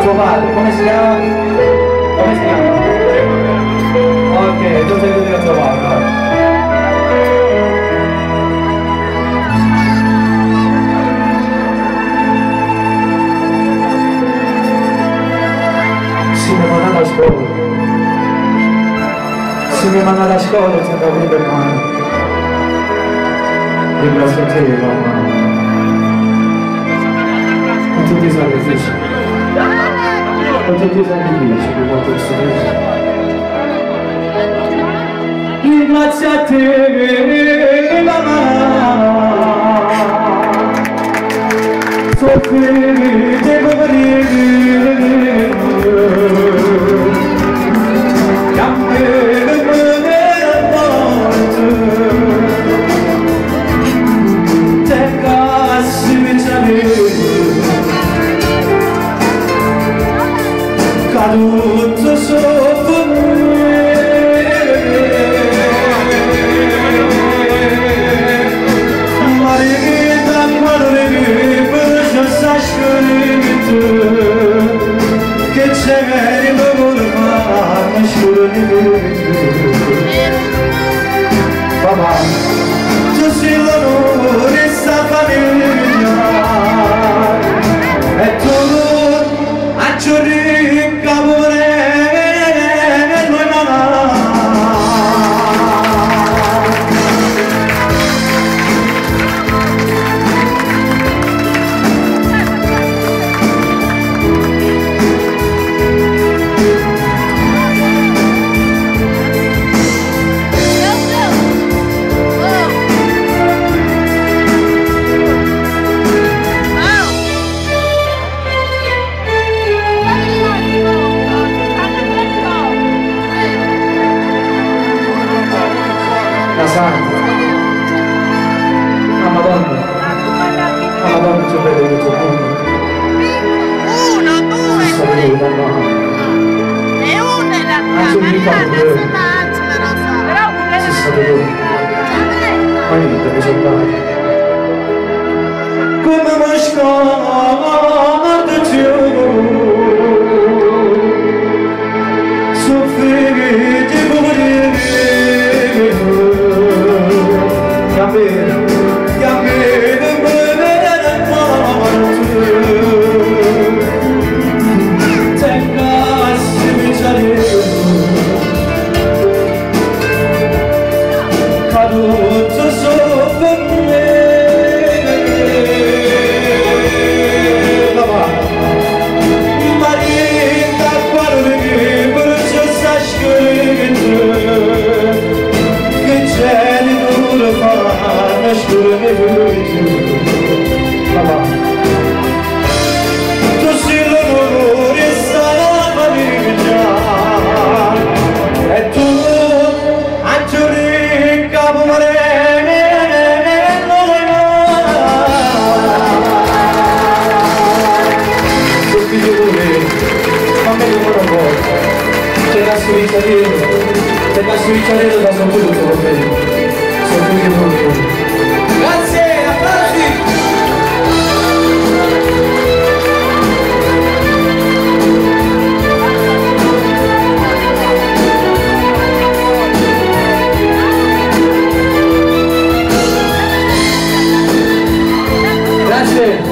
tuo padre, come si chiama? Come si chiama? Ok, tu sei venuto a tuo padre, vai. Sì, mi manda a scuola. Sì, mi manda a scuola, senza aprire mai. Ringrazio te, mamma. Con tutti i sacrifici. Con tutti i sacrifici che porto questo paese. Grazie a te, mamma. Soffrire, devo morire. Caduto sopra me, Margherita, Margherita, sai che c'è veri ma scuro di papà, tu sei l'onore sta famiglia e tu a giorni amore noi mamma. La Santa, la Madonna ci vede il tuo mondo. Uno, due, tre. E una è la Si sta vedendo. Ma niente, mi sono dato. Come mi scordo giù. Soffrire di morire. Caduto sopra me, Margherita, guarda brucia sta scurendo, che c'è di duro fa, scuro di duro, tu sei l'onore sta famiglia, e tu a giorni capore. C'è la suicciarella da Sant'Uso con me. Sono tutti molto. Grazie, applausi! Grazie!